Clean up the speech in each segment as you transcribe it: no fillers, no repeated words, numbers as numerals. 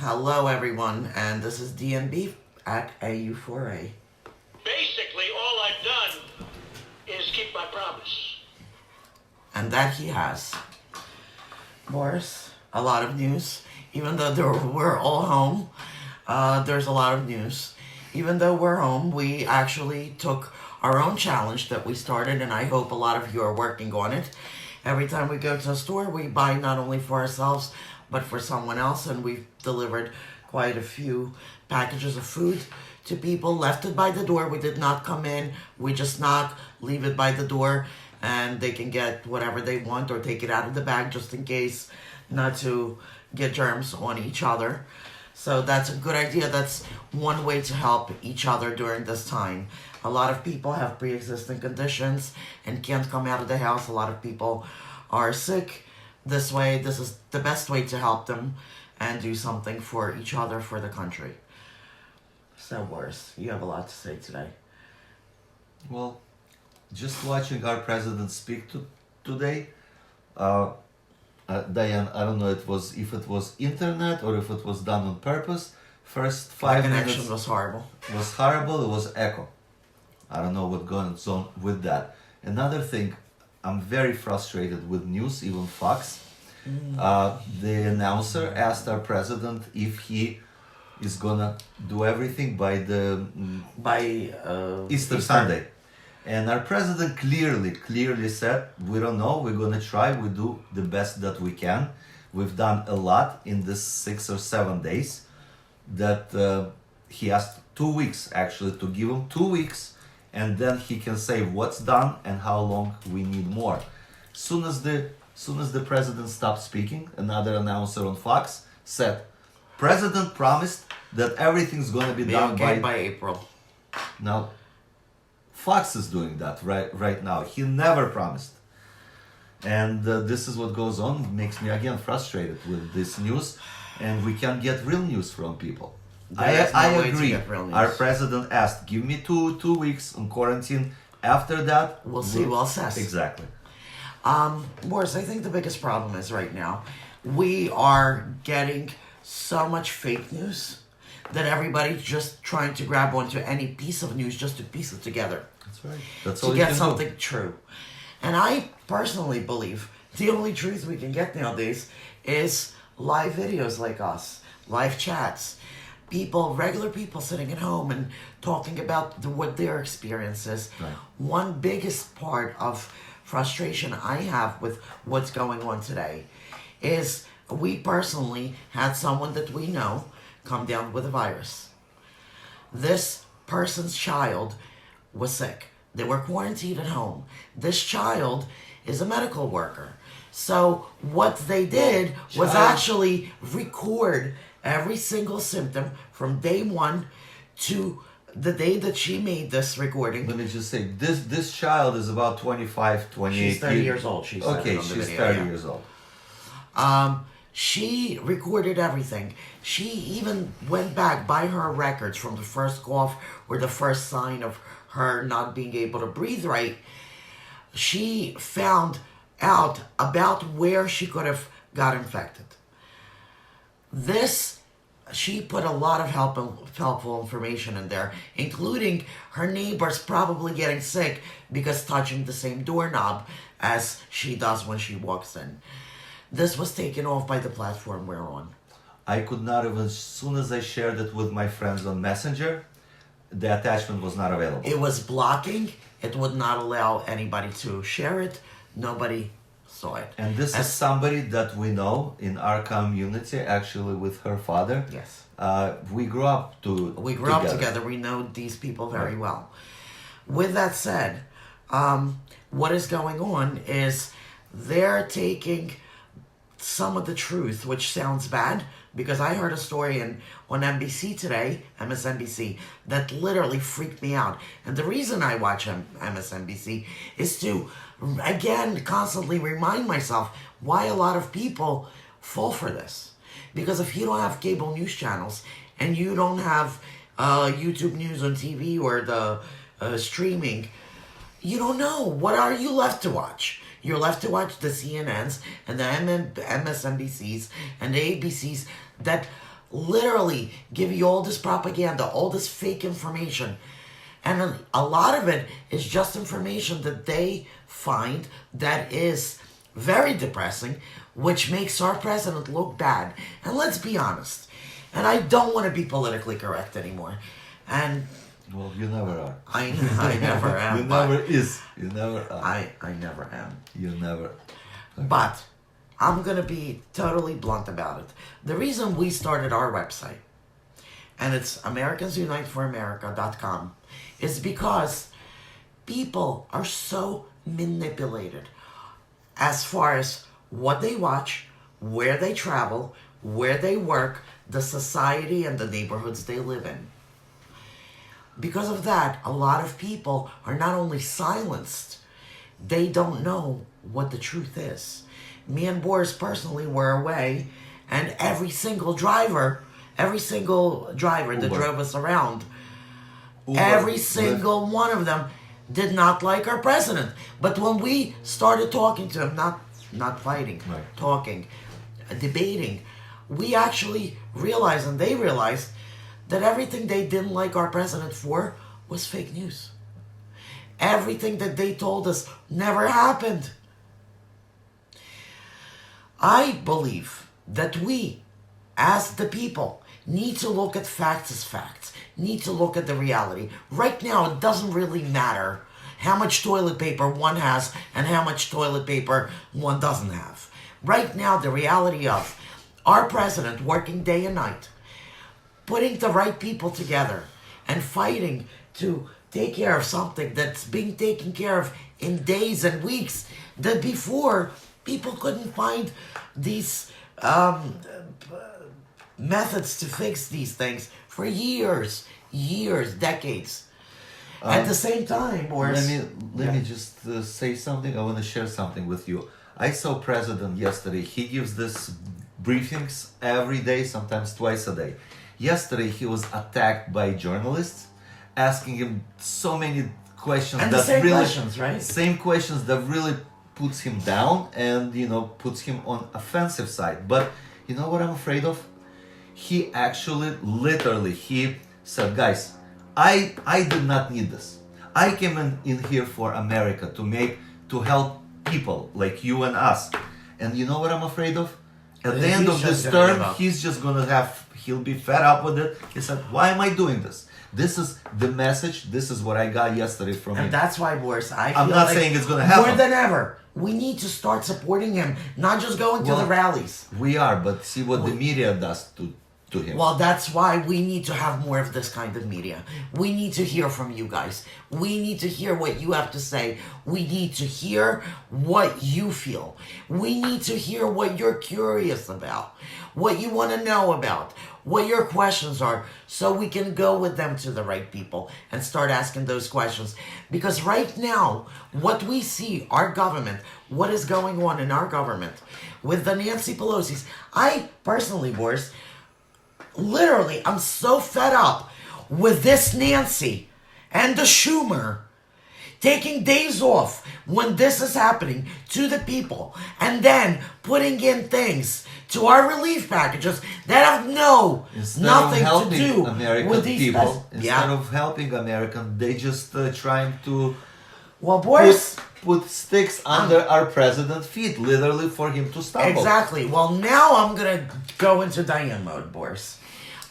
Hello, everyone, and this is D&B at AU4A. Basically, all I've done is keep my promise. And that he has. Boris, a lot of news. Even though we're all home, there's a lot of news. Even though we're home, we actually took our own challenge that we started, and I hope a lot of you are working on it. Every time we go to a store, we buy not only for ourselves, but for someone else, and we've delivered quite a few packages of food to people, left it by the door. We did not come in, we just knock, leave it by the door, and they can get whatever they want or take it out of the bag just in case, not to get germs on each other. So that's a good idea. That's one way to help each other during this time. A lot of people have pre-existing conditions and can't come out of the house. A lot of people are sick. This is the best way to help them and do something for each other, for the country. So, Boris, you have a lot to say today. Well, just watching our president speak today, Diane, I don't know if it was internet or if it was done on purpose. First 5 minutes connection was horrible. Was horrible. It was echo. I don't know what goes on with that. Another thing, I'm very frustrated with news, even Fox. The announcer asked our president if he is gonna do everything by Easter Sunday. And our president clearly said, we don't know, we're gonna try, we do the best that we can. We've done a lot in this 6 or 7 days. That he asked 2 weeks, actually, to give him 2 weeks, and then he can say what's done and how long we need more. Soon as the president stopped speaking, another announcer on Fox said, President promised that everything's gonna be done by April. Now, Fox is doing that right now. He never promised. And this is what goes on. It makes me again frustrated with this news. And we can't get real news from people. I agree. Our president asked, give me two weeks on quarantine. After that, we'll see, we'll assess. Exactly. Boris, I think the biggest problem is right now, we are getting so much fake news that everybody's just trying to grab onto any piece of news just to piece it together. That's right. That's all to you get can something do. True. And I personally believe the only truth we can get nowadays is live videos like us, live chats, regular people sitting at home and talking about what their experience is. Right. One biggest part of frustration I have with what's going on today is we personally had someone that we know come down with a virus. This person's child was sick. They were quarantined at home. This child is a medical worker. So what they did was actually record every single symptom from day one to the day that she made this recording. Let me just say, this child is about 25, 28 She's 30 years old. She's she's 30 years old. She recorded everything. She even went back by her records from the first cough or the first sign of her not being able to breathe right. She found out about where she could have got infected. She put a lot of helpful information in there, including her neighbors probably getting sick because touching the same doorknob as she does when she walks in. This was taken off by the platform we're on. I could not even, as soon as I shared it with my friends on Messenger, the attachment was not available. It was blocking. It would not allow anybody to share it. Nobody saw it. And this is somebody that we know in our community, actually with her father. Yes. We grew up together. We know these people very well. With that said, what is going on is they're taking some of the truth, which sounds bad, because I heard a story on NBC today, MSNBC, that literally freaked me out. And the reason I watch MSNBC is to, again, constantly remind myself why a lot of people fall for this. Because if you don't have cable news channels and you don't have YouTube news on TV or the streaming, you don't know. What are you left to watch? You're left to watch the CNNs and the MSNBCs and the ABCs that literally give you all this propaganda, all this fake information. And a lot of it is just information that they find that is very depressing, which makes our president look bad. And let's be honest, and I don't want to be politically correct anymore. And Well, you never are. I never am. You never is. You never are. I never am. You never. But I'm going to be totally blunt about it. The reason we started our website, and it's AmericansUniteForAmerica.com, is because people are so manipulated as far as what they watch, where they travel, where they work, the society and the neighborhoods they live in. Because of that, a lot of people are not only silenced, they don't know what the truth is. Me and Boris personally were away, and every single driver that Uber. drove us around, Uber, every Lyft. single one of them did not like our president. But when we started talking to him, not fighting, Right. talking, debating, we actually realized, and they realized, that everything they didn't like our president for was fake news. Everything that they told us never happened. I believe that we, as the people, need to look at facts as facts, need to look at the reality. Right now, it doesn't really matter how much toilet paper one has and how much toilet paper one doesn't have. Right now, the reality of our president working day and night, putting the right people together and fighting to take care of something that's being taken care of in days and weeks, that before people couldn't find these methods to fix these things for years, decades. At the same time, Boris, Let me just say something. I want to share something with you. I saw President yesterday. He gives this briefings every day, sometimes twice a day. Yesterday he was attacked by journalists, asking him so many questions and that the same really questions, right? same questions that really puts him down and puts him on offensive side. But you know what I'm afraid of? He actually literally he said, guys, I did not need this. I came in here for America to help people like you and us. And you know what I'm afraid of? At the end of this term, he's just he'll be fed up with it. He said, why am I doing this? This is the message. This is what I got yesterday from him. And that's why, Boris, I'm not saying it's going to happen. More than ever, we need to start supporting him, not just going to the rallies. We are, but see what the media does to him. Well, that's why we need to have more of this kind of media. We need to hear from you guys. We need to hear what you have to say. We need to hear what you feel. We need to hear what you're curious about, what you want to know about, what your questions are, so we can go with them to the right people and start asking those questions. Because right now, what we see, our government, what is going on in our government with the Nancy Pelosi's, I personally, Boris, literally, I'm so fed up with this Nancy and the Schumer taking days off when this is happening to the people and then putting in things to our relief packages that have nothing to do American with these people. guys. Instead of helping American, they just trying to Well, Boris, put sticks under our president's feet, literally for him to stumble. exactly. Well, now I'm gonna go into Diane mode, Boris.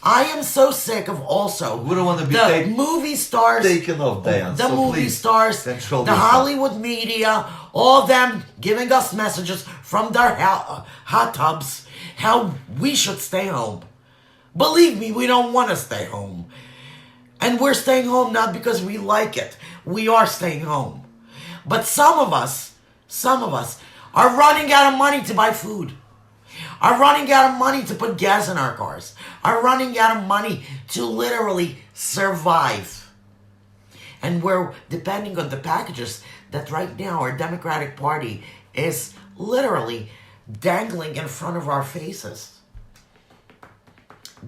I am so sick of also We don't want to be the movie stars, taken off, Diane. the so movie please, stars, control the yourself. Hollywood media, all them giving us messages from their hot tubs how we should stay home. Believe me, we don't want to stay home. And we're staying home not because we like it. We are staying home. But some of us are running out of money to buy food. Are running out of money to put gas in our cars. Are running out of money to literally survive. And we're depending on the packages that right now our Democratic Party is literally dangling in front of our faces.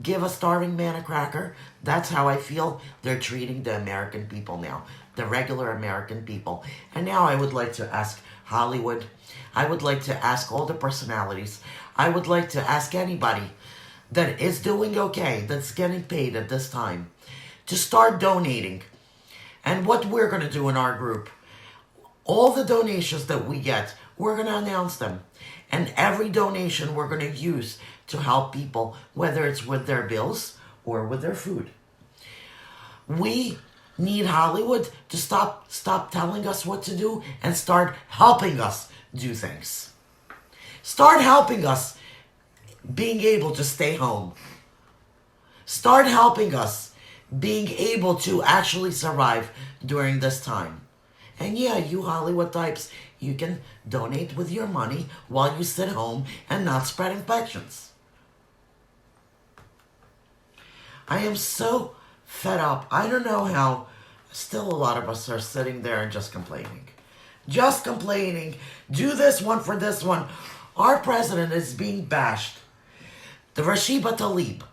Give a starving man a cracker. That's how I feel they're treating the American people now. The regular American people. And now I would like to ask Hollywood. I would like to ask all the personalities. I would like to ask anybody that is doing okay, that's getting paid at this time, to start donating. And what we're going to do in our group, all the donations that we get, we're going to announce them. And every donation we're going to use to help people, whether it's with their bills or with their food. We need Hollywood to stop telling us what to do and start helping us do things. Start helping us being able to stay home. Start helping us being able to actually survive during this time. And yeah, you Hollywood types, you can donate with your money while you sit home and not spread infections. I am so fed up. I don't know how still a lot of us are sitting there and just complaining. Just complaining. Do this one for this one. Our president is being bashed. The Rashiba Tlaib.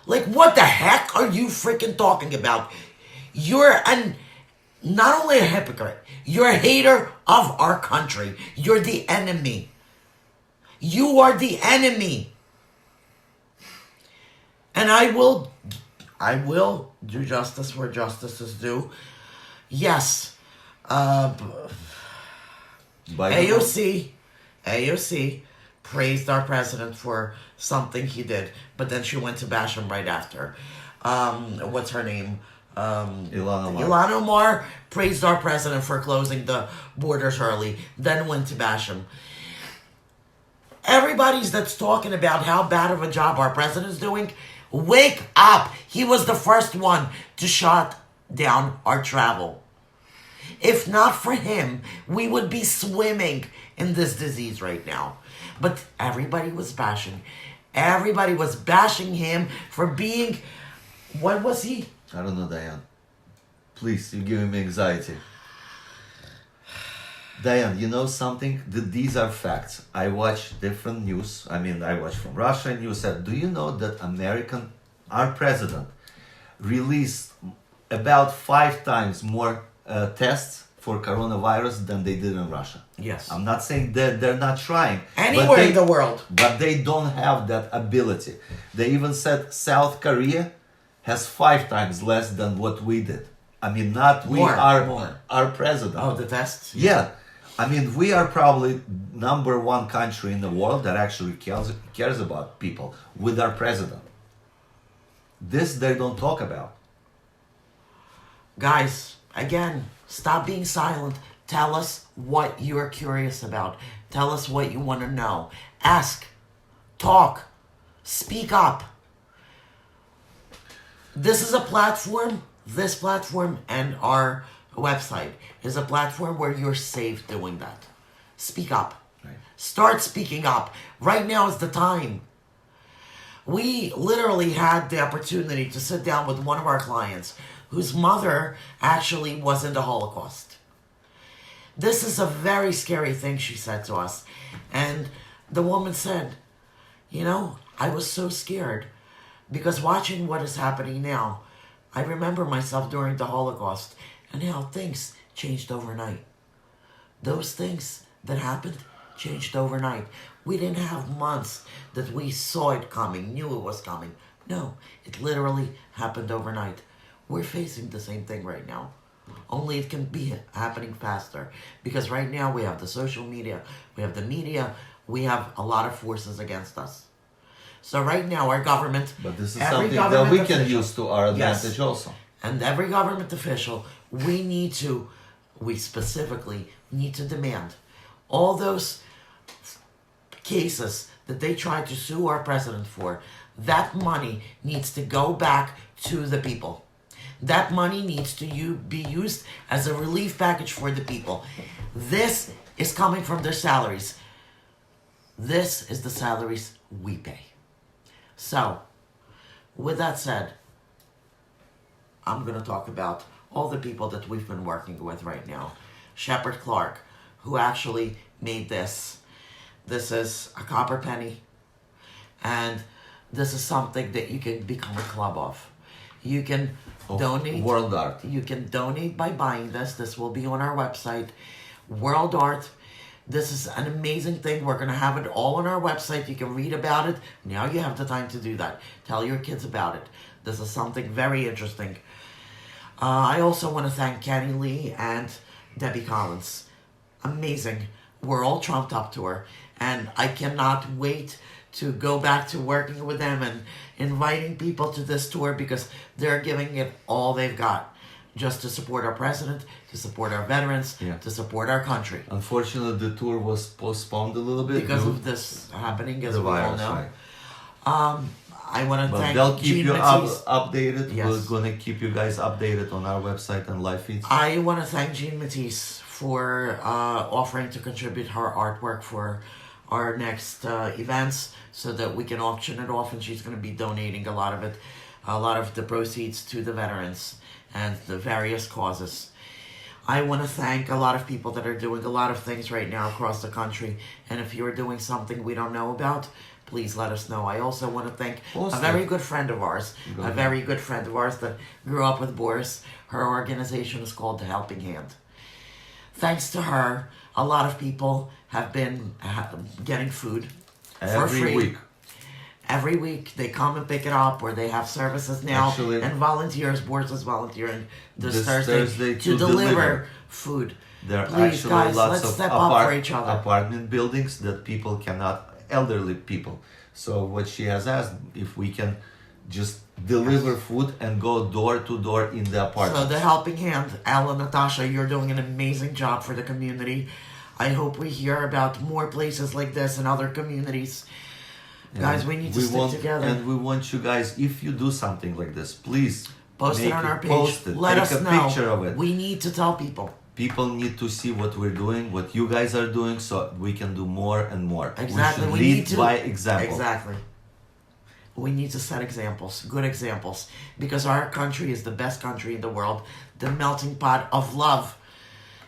Like, what the heck are you freaking talking about? You're not only a hypocrite, you're a hater of our country. You're the enemy. You are the enemy. And I will do justice where justice is due. Yes. AOC praised our president for something he did, but then she went to bash him right after. What's her name? Ilhan Omar praised our president for closing the borders early, then went to bash him. Everybody's that's talking about how bad of a job our president's doing, wake up! He was the first one to shut down our travel. If not for him, we would be swimming in this disease right now. But everybody was bashing. Everybody was bashing him for being... What was he? I don't know, Diane. Please, you're giving me anxiety. Diane, you know something? These are facts. I watch different news. I watch from Russia news. Do you know that our president, released about 5 times more tests for coronavirus than they did in Russia? Yes. I'm not saying that they're not trying. Anywhere in the world. But they don't have that ability. They even said South Korea has 5 times less than what we did. Not we, more. Our president. Oh, the tests? Yeah. We are probably number 1 country in the world that actually cares about people with our president. This they don't talk about. Guys, again, stop being silent. Tell us what you're curious about. Tell us what you want to know. Ask. Talk. Speak up. This is a platform, this platform and our website is a platform where you're safe doing that. Speak up. Right. Start speaking up. Right now is the time. We literally had the opportunity to sit down with one of our clients whose mother actually was in the Holocaust. This is a very scary thing, she said to us. And the woman said, I was so scared because watching what is happening now, I remember myself during the Holocaust and how things changed overnight. Those things that happened changed overnight. We didn't have months that we saw it coming, knew it was coming. No, it literally happened overnight. We're facing the same thing right now. Only it can be happening faster. Because right now we have the social media, we have the media, we have a lot of forces against us. So right now our government... But this is something that we can use to our advantage also. And every government official, we specifically need to demand all those cases that they tried to sue our president for, that money needs to go back to the people. That money needs to be used as a relief package for the people. This is coming from their salaries. This is the salaries we pay. So, with that said, I'm going to talk about all the people that we've been working with right now. Shepard Clark, who actually made this. This is a copper penny. And this is something that you can become a club of. You can donate. World Art. You can donate by buying this. This will be on our website. World Art. This is an amazing thing. We're going to have it all on our website. You can read about it. Now you have the time to do that. Tell your kids about it. This is something very interesting. I also want to thank Kenny Lee and Debbie Collins. Amazing. We're all trumped up to her. And I cannot wait to go back to working with them and inviting people to this tour because they're giving it all they've got. Just to support our president, to support our veterans, to support our country. Unfortunately, the tour was postponed a little bit because of this happening, as we all know. Right. I want to thank they'll keep Gene you Matisse. updated. Yes. We're gonna keep you guys updated on our website and live feeds. I want to thank Gene Matisse for offering to contribute her artwork for our next events so that we can auction it off, and she's going to be donating a lot of the proceeds to the veterans and the various causes. I want to thank a lot of people that are doing a lot of things right now across the country, and if you're doing something we don't know about, please let us know. I also want to thank a very good friend of ours, that grew up with Boris. Her organization is called The Helping Hand. Thanks to her, a lot of people have been getting food for free. Week. Every week they come and pick it up, or they have services now. Actually, and volunteers, Boris is volunteering this Thursday to deliver food. There are Please, actually guys, lots let's of step up for each other. apartment buildings that people cannot, elderly people. So what she has asked, if we can just deliver food and go door to door in the apartment. So the Helping Hand, Al and Natasha, you're doing an amazing job for the community. I hope we hear about more places like this in other communities. Guys, we need to stick together. And we want you guys, if you do something like this, please post it on our page. Post it. Let Take us a know. picture of it. We need to tell people. People need to see what we're doing, what you guys are doing, so we can do more and more. Exactly. We should lead by example. Exactly. We need to set examples, good examples, because our country is the best country in the world, the melting pot of love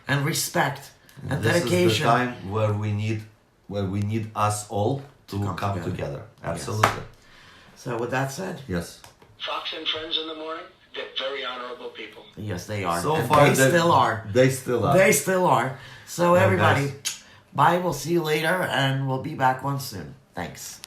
and respect and dedication. This is the time where we need us all to come together. Absolutely. Yes. So with that said, yes. Fox and Friends in the morning, they're very honorable people. Yes, they are. So and far, they still are. They still are. They still are. So Well, everybody, guys. bye. We'll see you later, and we'll be back one soon. Thanks.